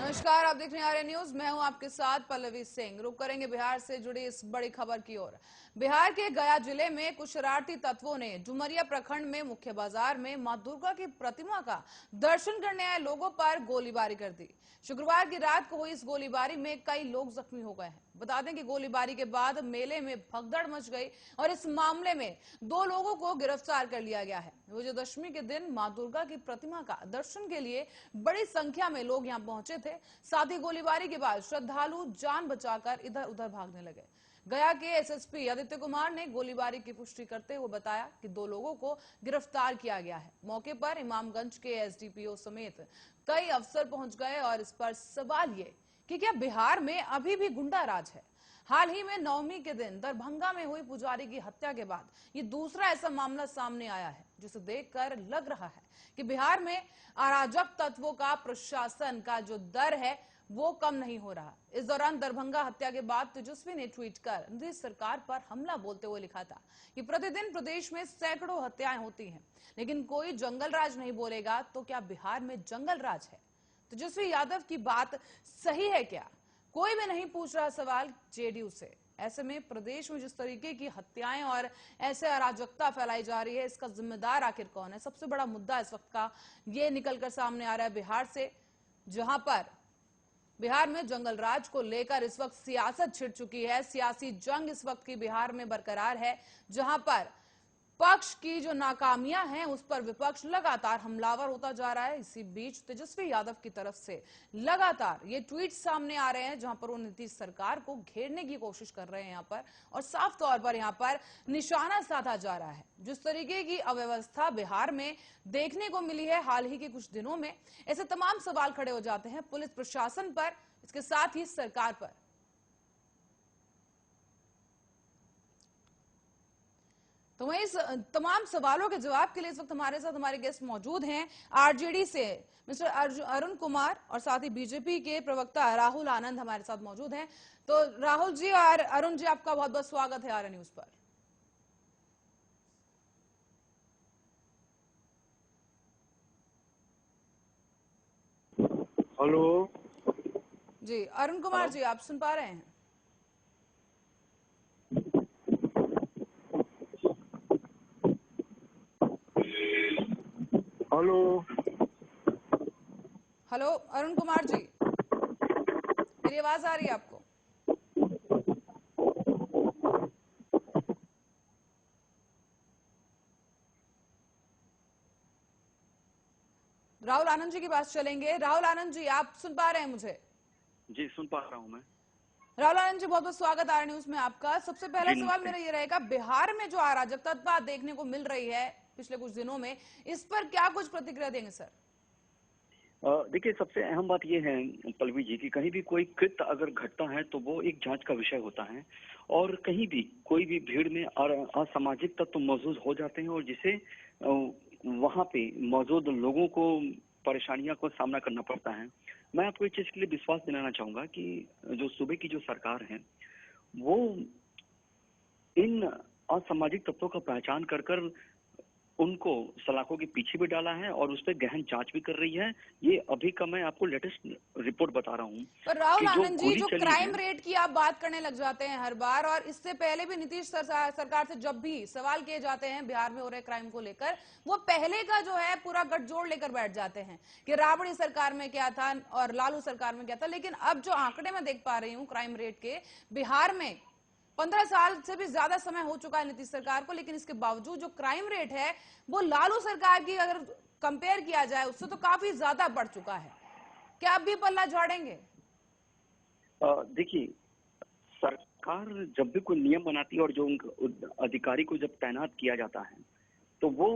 नमस्कार, आप देख रहे हैं आर्य न्यूज। मैं हूं आपके साथ पल्लवी सिंह। रुक करेंगे बिहार से जुड़ी इस बड़ी खबर की ओर। बिहार के गया जिले में कुछ शरारती तत्वों ने डुमरिया प्रखंड में मुख्य बाजार में मां दुर्गा की प्रतिमा का दर्शन करने आए लोगों पर गोलीबारी कर दी। शुक्रवार की रात को हुई इस गोलीबारी में कई लोग जख्मी हो गए हैं। बता दें कि गोलीबारी के बाद मेले में भगदड़ मच गई और इस मामले में 2 लोगों को गिरफ्तार कर लिया गया है। विजयदशमी के दिन मां दुर्गा की प्रतिमा का दर्शन के लिए बड़ी संख्या में लोग यहां पहुंचे थे। साथ ही गोलीबारी के बाद श्रद्धालु जान बचाकर इधर उधर भागने लगे। गया के एसएसपी आदित्य कुमार ने गोलीबारी की पुष्टि करते हुए बताया कि 2 लोगों को गिरफ्तार किया गया है। मौके पर इमामगंज के एसडीपीओ समेत कई अफसर पहुंच गए और इस पर सवाल ये कि क्या बिहार में अभी भी गुंडा राज है। हाल ही में नवमी के दिन दरभंगा में हुई पुजारी की हत्या के बाद ये दूसरा ऐसा मामला सामने आया है जिसे देखकर लग रहा है कि बिहार में अराजक तत्वों का प्रशासन का जो डर है वो कम नहीं हो रहा। इस दौरान दरभंगा हत्या के बाद तेजस्वी ने ट्वीट कर नीतीश सरकार पर हमला बोलते हुए लिखा था कि प्रतिदिन प्रदेश में सैकड़ों हत्याएं होती हैं, लेकिन कोई जंगल राज नहीं बोलेगा तो क्या बिहार में जंगल राज है। तेजस्वी यादव की बात सही है क्या? कोई भी नहीं पूछ रहा सवाल जेडीयू से। ऐसे में प्रदेश में जिस तरीके की हत्याएं और ऐसे अराजकता फैलाई जा रही है, इसका जिम्मेदार आखिर कौन है? सबसे बड़ा मुद्दा इस वक्त का ये निकलकर सामने आ रहा है बिहार से, जहां पर बिहार में जंगल राज को लेकर इस वक्त सियासत छिड़ चुकी है। सियासी जंग इस वक्त की बिहार में बरकरार है, जहां पर पक्ष की जो नाकामियां हैं उस पर विपक्ष लगातार हमलावर होता जा रहा है। इसी बीच तेजस्वी यादव की तरफ से लगातार ये ट्वीट सामने आ रहे हैं जहां पर वो नीतीश सरकार को घेरने की कोशिश कर रहे हैं यहां पर, और साफ तौर पर यहां पर निशाना साधा जा रहा है। जिस तरीके की अव्यवस्था बिहार में देखने को मिली है हाल ही के कुछ दिनों में, ऐसे तमाम सवाल खड़े हो जाते हैं पुलिस प्रशासन पर, इसके साथ ही सरकार पर। तो वहीं इस तमाम सवालों के जवाब के लिए इस वक्त हमारे साथ हमारे गेस्ट मौजूद हैं आरजेडी से मिस्टर अरुण कुमार, और साथ ही बीजेपी के प्रवक्ता राहुल आनंद हमारे साथ मौजूद हैं। तो राहुल जी और अरुण जी, आपका बहुत बहुत स्वागत है आर्य न्यूज पर। हेलो जी अरुण कुमार जी, आप सुन पा रहे हैं? हेलो हेलो अरुण कुमार जी, मेरी आवाज आ रही है आपको? राहुल आनंद जी की बात चलेंगे। राहुल आनंद जी, आप सुन पा रहे हैं मुझे? जी, सुन पा रहा हूँ मैं। राहुल आनंद जी, बहुत बहुत स्वागत आर्य न्यूज में आपका। सबसे पहला जी सवाल नमस्ते। मेरा ये रहेगा, बिहार में जो अराजकता देखने को मिल रही है पिछले कुछ दिनों में, इस पर क्या कुछ प्रतिक्रिया देंगे सर? देखिए, सबसे अहम बात यह है पल्लवी जी की कहीं भी कोई कृत्य अगर घटता है तो वो एक जांच का विषय होता है, और कहीं भी कोई भी भीड़ में असामाजिक तत्व मौजूद हो जाते हैं और जिसे वहां पे मौजूद लोगों को परेशानियों को सामना करना पड़ता है। मैं आपको इस चीज के लिए विश्वास दिलाना चाहूंगा कि जो सूबे की जो सरकार है वो इन असामाजिक तत्वों का पहचान कर कर उनको सलाखों के पीछे भी डाला है और उस पर गहन जांच भी कर रही है। ये अभी का मैं आपको लेटेस्ट रिपोर्ट बता रहा हूँ पर राहुल कि जो आनंद जी, गोली जो चली है। क्राइम रेट की आप बात करने लग जाते हैं हर बार, और इससे पहले भी नीतीश सरकार से जब भी सवाल किए जाते हैं बिहार में हो रहे क्राइम को लेकर, वो पहले का जो है पूरा गठजोड़ लेकर बैठ जाते हैं कि राबड़ी सरकार में क्या था और लालू सरकार में क्या था। लेकिन अब जो आंकड़े मैं देख पा रही हूँ क्राइम रेट के, बिहार में 15 साल से भी ज्यादा समय हो चुका है नीतीश सरकार को, लेकिन इसके बावजूद जो क्राइम रेट है वो लालू सरकार की अगर कंपेयर किया जाए उससे तो काफी ज्यादा बढ़ चुका है। क्या आप भी पल्ला झाड़ेंगे? देखिए, सरकार जब भी कोई नियम बनाती है और जो अधिकारी को जब तैनात किया जाता है तो वो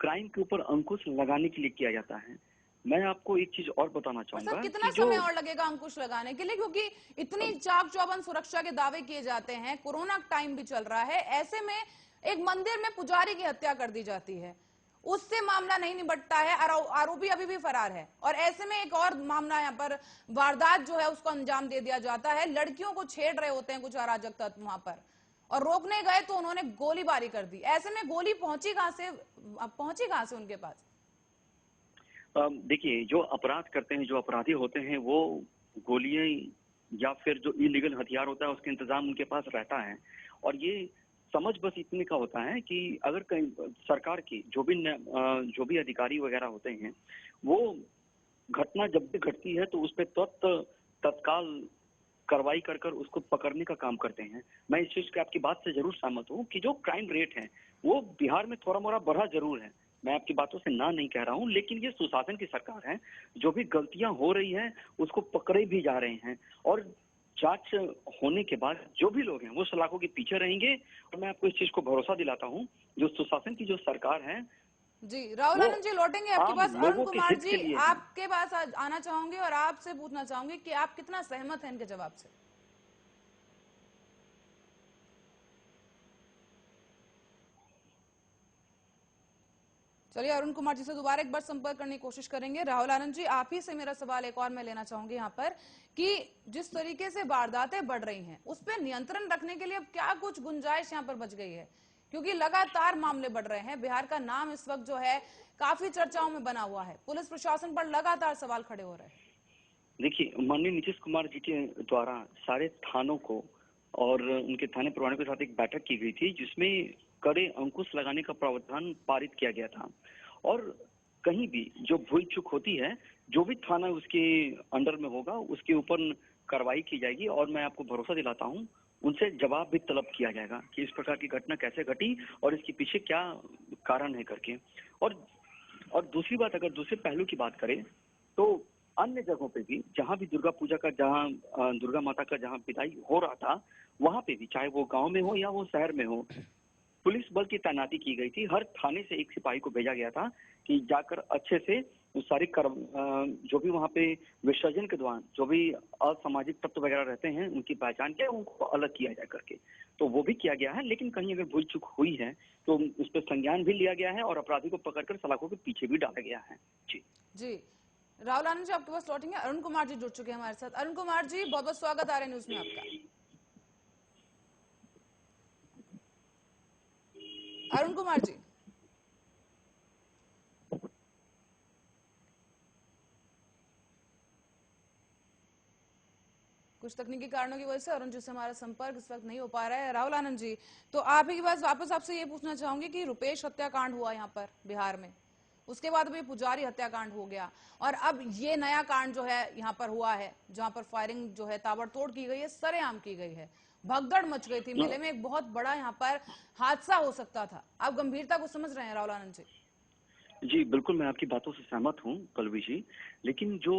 क्राइम के ऊपर अंकुश लगाने के लिए किया जाता है। मैं आपको एक चीज और बताना और सर, चाहूंगा कितना कि जो समय और लगेगा अंकुश लगाने के लिए? क्योंकि इतनी चाक चौबंद सुरक्षा के दावे किए जाते हैं, कोरोना टाइम भी चल रहा है, ऐसे में एक मंदिर में पुजारी की हत्या कर दी जाती है, उससे मामला नहीं निपटता है, आरोपी अभी भी फरार है, और ऐसे में एक और मामला यहाँ पर वारदात जो है उसको अंजाम दे दिया जाता है। लड़कियों को छेड़ रहे होते हैं कुछ अराजक तत्व वहां पर, और रोकने गए तो उन्होंने गोलीबारी कर दी। ऐसे में गोली पहुंची कहां से उनके पास? देखिए, जो अपराध करते हैं, जो अपराधी होते हैं, वो गोलियां या फिर जो इलीगल हथियार होता है उसका इंतजाम उनके पास रहता है। और ये समझ बस इतने का होता है कि अगर कहीं सरकार की जो भी अधिकारी वगैरह होते हैं, वो घटना जब भी घटती है तो उस पर तत्काल कार्रवाई कर कर उसको पकड़ने का काम करते हैं। मैं इस चीज की आपकी बात से जरूर सहमत हूँ कि जो क्राइम रेट है वो बिहार में थोड़ा मोड़ा बढ़ा जरूर है। मैं आपकी बातों से ना नहीं कह रहा हूँ, लेकिन ये सुशासन की सरकार है। जो भी गलतियां हो रही हैं उसको पकड़े भी जा रहे हैं, और जांच होने के बाद जो भी लोग हैं वो सलाखों के पीछे रहेंगे। और मैं आपको इस चीज को भरोसा दिलाता हूँ, जो सुशासन की जो सरकार है जी, राहुल वो आनंद जी लौटेंगे आपके आम पास। अरुण लोगों के कुमार हित जी, के लिए है। आपके पास आना चाहूंगी और आपसे पूछना चाहूंगी कि आप कितना सहमत हैं इनके जवाब से। चलिए, अरुण कुमार जी से दोबारा एक बार संपर्क करने की कोशिश करेंगे। राहुल आनंद जी, आप ही से मेरा सवाल एक और मैं लेना चाहूंगी यहाँ पर कि जिस तरीके से वारदातें बढ़ रही हैं उस पर नियंत्रण रखने के लिए अब क्या कुछ गुंजाइश यहाँ पर बच गई है, क्योंकि लगातार मामले बढ़ रहे हैं। बिहार का नाम इस वक्त जो है काफी चर्चाओं में बना हुआ है, पुलिस प्रशासन पर लगातार सवाल खड़े हो रहे हैं। देखिए, माननीय नीतीश कुमार जी के द्वारा सारे थानों को और उनके थाने प्रभारियों के साथ एक बैठक की गई थी, जिसमें कड़े अंकुश लगाने का प्रावधान पारित किया गया था। और कहीं भी जो भूल चूक होती है, जो भी थाना उसके अंडर में होगा उसके ऊपर कार्रवाई की जाएगी। और मैं आपको भरोसा दिलाता हूँ, उनसे जवाब भी तलब किया जाएगा कि इस प्रकार की घटना कैसे घटी और इसके पीछे क्या कारण है करके। और और दूसरी बात, अगर दूसरे पहलू की बात करें तो अन्य जगहों पे भी, जहां भी दुर्गा पूजा का, जहां दुर्गा माता का जहां विदाई हो रहा था, वहां पे भी, चाहे वो गांव में हो या वो शहर में हो, पुलिस बल की तैनाती की गई थी। हर थाने से एक सिपाही को भेजा गया था कि जाकर अच्छे से वो सारी जो भी वहां पे विसर्जन के दौरान जो भी असामाजिक तत्व वगैरह रहते हैं उनकी पहचान किया, उनको अलग किया जाए करके। तो वो भी किया गया है, लेकिन कहीं अगर भूल चूक हुई है तो उस पर संज्ञान भी लिया गया है और अपराधी को पकड़कर सलाखों के पीछे भी डाला गया है। जी जी, राहुल आनंद जी आपके पास लौटेंगे। अरुण कुमार जी जुड़ चुके हैं हमारे साथ। अरुण कुमार जी, बहुत बहुत स्वागत आर्य न्यूज में आपका। अरुण कुमार जी, कुछ तकनीकी कारणों की वजह से अरुण जी से हमारा संपर्क इस वक्त नहीं हो पा रहा है। राहुल आनंद जी, तो आप ही के पास वापस आपसे ये पूछना चाहूंगी कि रुपेश हत्याकांड हुआ यहाँ पर बिहार में, उसके बाद अभी पुजारी हत्याकांड हो गया, और अब ये नया कांड जो है यहाँ पर हुआ है, जहां पर फायरिंग जो है ताबड़तोड़ की गई है, सरेआम की गई है, भगदड़ मच गई थी मेले में, एक बहुत बड़ा यहाँ पर हादसा हो सकता था। आप गंभीरता को समझ रहे हैं राहुल आनंद जी? जी, बिल्कुल मैं आपकी बातों से सहमत हूँ पल्लवी जी। लेकिन जो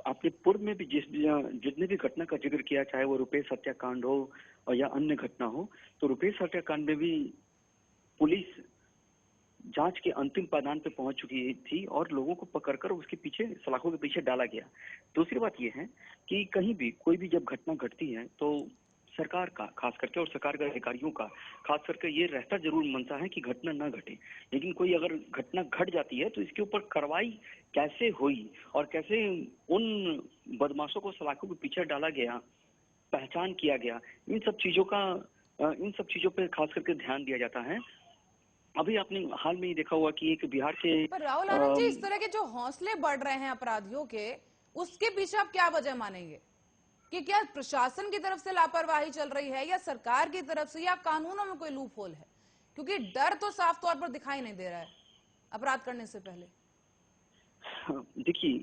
आपने पूर्व में भी जितने भी घटना का जिक्र किया, चाहे वो रुपेश हत्याकांड हो और या अन्य घटना हो, तो रुपेश हत्याकांड में भी पुलिस जांच के अंतिम पायदान पे पहुंच चुकी थी और लोगों को पकड़कर उसके पीछे, सलाखों के पीछे डाला गया। दूसरी बात यह है कि कहीं भी कोई भी जब घटना घटती है तो सरकार का खास करके, और सरकार के अधिकारियों का खास करके, ये रहता जरूर मनसा है कि घटना ना घटे। लेकिन कोई अगर घटना घट जाती है तो इसके ऊपर कार्रवाई कैसे हुई और कैसे उन बदमाशों को सलाखों के पीछे डाला गया, पहचान किया गया, इन सब चीजों पे खास करके ध्यान दिया जाता है। अभी आपने हाल में ही देखा होगा कि एक बिहार के पर राहुल आनंद जी, इस तरह के जो हौसले बढ़ रहे हैं अपराधियों के, उसके पीछे आप क्या वजह मानेंगे? कि क्या प्रशासन की तरफ से लापरवाही चल रही है, या सरकार की तरफ से, या कानूनों में कोई लूप होल है? क्योंकि डर तो साफ तौर पर दिखाई नहीं दे रहा है अपराध करने से पहले। देखिए,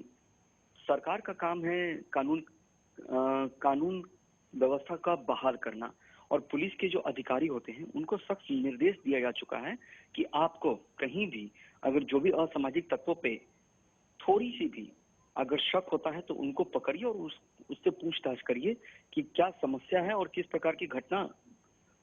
सरकार का काम है कानून व्यवस्था का बहाल करना, और पुलिस के जो अधिकारी होते हैं उनको सख्त निर्देश दिया जा चुका है कि आपको कहीं भी अगर जो भी असामाजिक तत्वों पे थोड़ी सी भी अगर शक होता है तो उनको पकड़िए और उससे पूछताछ करिए कि क्या समस्या है और किस प्रकार की घटना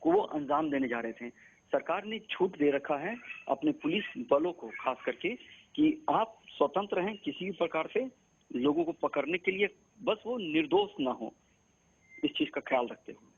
को वो अंजाम देने जा रहे थे। सरकार ने छूट दे रखा है अपने पुलिस बलों को खास करके कि आप स्वतंत्र हैं किसी भी प्रकार से लोगों को पकड़ने के लिए, बस वो निर्दोष ना हो, इस चीज का ख्याल रखते हुए।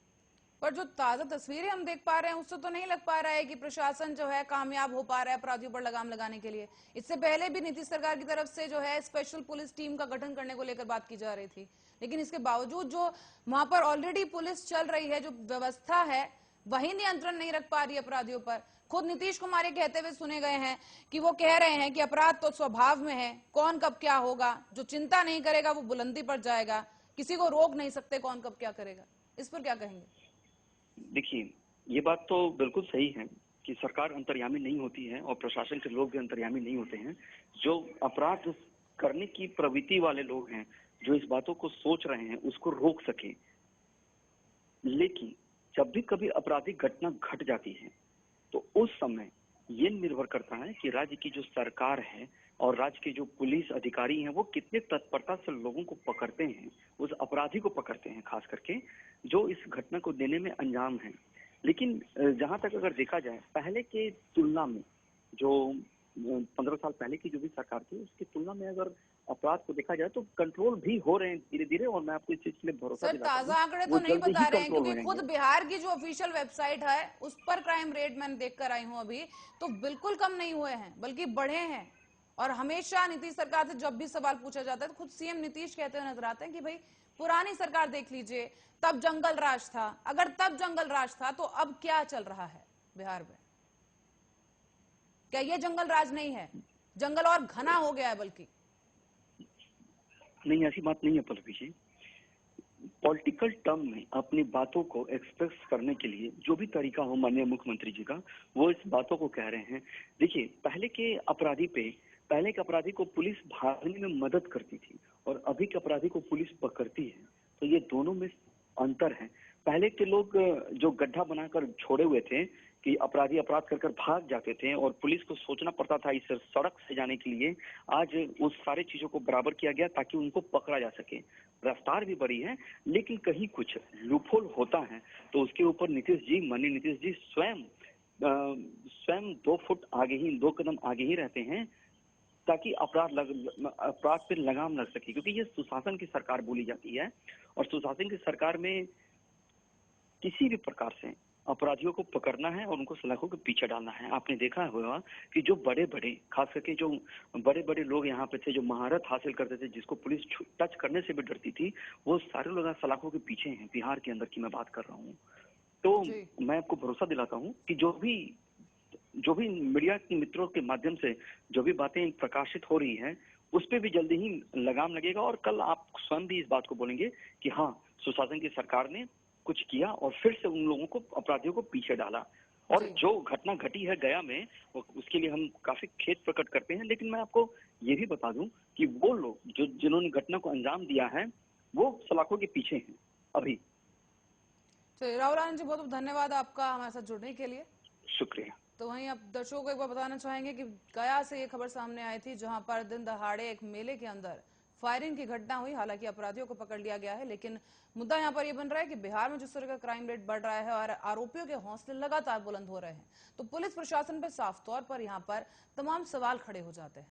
पर जो ताजा तस्वीरें हम देख पा रहे हैं उससे तो नहीं लग पा रहा है कि प्रशासन जो है कामयाब हो पा रहा है अपराधियों पर लगाम लगाने के लिए। इससे पहले भी नीतीश सरकार की तरफ से जो है स्पेशल पुलिस टीम का गठन करने को लेकर बात की जा रही थी, लेकिन इसके बावजूद जो वहां पर ऑलरेडी पुलिस चल रही है, जो व्यवस्था है वही नियंत्रण नहीं रख पा रही अपराधियों पर। खुद नीतीश कुमार ये कहते हुए सुने गए हैं कि वो कह रहे हैं कि अपराध तो स्वभाव में है, कौन कब क्या होगा, जो चिंता नहीं करेगा वो बुलंदी पर जाएगा, किसी को रोक नहीं सकते कौन कब क्या करेगा। इस पर क्या कहेंगे? देखिए, ये बात तो बिल्कुल सही है कि सरकार अंतर्यामी नहीं होती है और प्रशासन के लोग भी अंतर्यामी नहीं होते हैं। जो अपराध करने की प्रवृत्ति वाले लोग हैं, जो इस बातों को सोच रहे हैं, उसको रोक सके। लेकिन जब भी कभी आपराधिक घटना घट जाती है, तो उस समय ये निर्भर करता है कि राज्य की जो सरकार है और राज्य के जो पुलिस अधिकारी हैं, वो कितने तत्परता से लोगों को पकड़ते हैं, उस अपराधी को पकड़ते हैं, खास करके जो इस घटना को देने में अंजाम है। लेकिन जहां तक अगर देखा जाए, पहले के तुलना में जो 15 साल पहले की जो भी सरकार थी, उसकी तुलना में अगर अपराध को देखा जाए तो कंट्रोल भी हो रहे हैं धीरे धीरे, और मैं आपको इस चीज के लिए भरोसा सर दिलाता ताजा हूँ आंकड़े तो वो नहीं जल्द ही बता रहे हैं, कंट्रोल क्योंकि खुद होंगे। बिहार की जो ऑफिशियल वेबसाइट है उस पर क्राइम रेट मैंने देख कर आई हूं अभी, तो बिल्कुल कम नहीं हुए हैं बल्कि बढ़े हैं। और हमेशा नीतीश सरकार से जब भी सवाल पूछा जाता है तो खुद सीएम नीतीश कहते हुए नजर आते हैं कि भाई पुरानी सरकार देख लीजिए, तब जंगल राज था। अगर तब जंगल राज था तो अब क्या चल रहा है बिहार में? क्या ये जंगल राज नहीं है? जंगल और घना हो गया है बल्कि। नहीं, ऐसी बात नहीं है पल्लवी जी। पॉलिटिकल टर्म में अपनी बातों को एक्सप्रेस करने के लिए जो भी तरीका हो माननीय मुख्यमंत्री जी का, वो इस बातों को कह रहे हैं। देखिए, पहले के अपराधी को पुलिस भागने में मदद करती थी और अभी के अपराधी को पुलिस पकड़ती है, तो ये दोनों में अंतर है। पहले के लोग जो गड्ढा बनाकर छोड़े हुए थे कि अपराधी अपराध कर कर भाग जाते थे और पुलिस को सोचना पड़ता था इस सड़क से जाने के लिए, आज उस सारी चीजों को बराबर किया गया ताकि उनको पकड़ा जा सके। रफ्तार भी बढ़ी है, लेकिन कहीं कुछ लूपहोल होता है तो उसके ऊपर माननीय नीतीश जी स्वयं 2 फुट आगे ही, 2 कदम आगे ही रहते हैं ताकि अपराध पे लगाम लग सके, क्योंकि ये सुशासन की सरकार बोली जाती है और सुशासन की सरकार में किसी भी प्रकार से अपराधियों को पकड़ना है और उनको सलाखों के पीछे डालना है। आपने देखा होगा कि जो बड़े बड़े, खास करके जो बड़े बड़े लोग यहाँ पे थे, जो महारत हासिल करते थे, जिसको पुलिस टच करने से भी डरती थी, वो सारे लोग आज सलाखों के पीछे हैं। बिहार के अंदर की मैं बात कर रहा हूँ। जी तो मैं आपको भरोसा दिलाता हूँ कि जो भी मीडिया के मित्रों के माध्यम से जो भी बातें प्रकाशित हो रही हैं, उस पे भी जल्दी ही लगाम लगेगा और कल आप स्वयं भी इस बात को बोलेंगे कि हाँ, सुशासन की सरकार ने कुछ किया और फिर से उन लोगों को, अपराधियों को पीछे डाला। और जी। जो घटना घटी है गया में, उसके लिए हम काफी खेद प्रकट करते हैं। लेकिन मैं आपको ये भी बता दूं कि वो लोग जिन्होंने घटना को अंजाम दिया है, वो सलाखों के पीछे हैं अभी। चलिए राहुल आनंद जी, बहुत बहुत धन्यवाद आपका हमारे साथ जुड़ने के लिए। शुक्रिया। तो वहीं आप दर्शकों को एक बार बताना चाहेंगे कि गया से ये खबर सामने आई थी, जहां पर दिन दहाड़े एक मेले के अंदर फायरिंग की घटना हुई। हालांकि अपराधियों को पकड़ लिया गया है, लेकिन मुद्दा यहां पर यह बन रहा है कि बिहार में जिस तरह का क्राइम रेट बढ़ रहा है और आरोपियों के हौसले लगातार बुलंद हो रहे हैं, तो पुलिस प्रशासन पर साफ तौर पर यहां पर तमाम सवाल खड़े हो जाते हैं।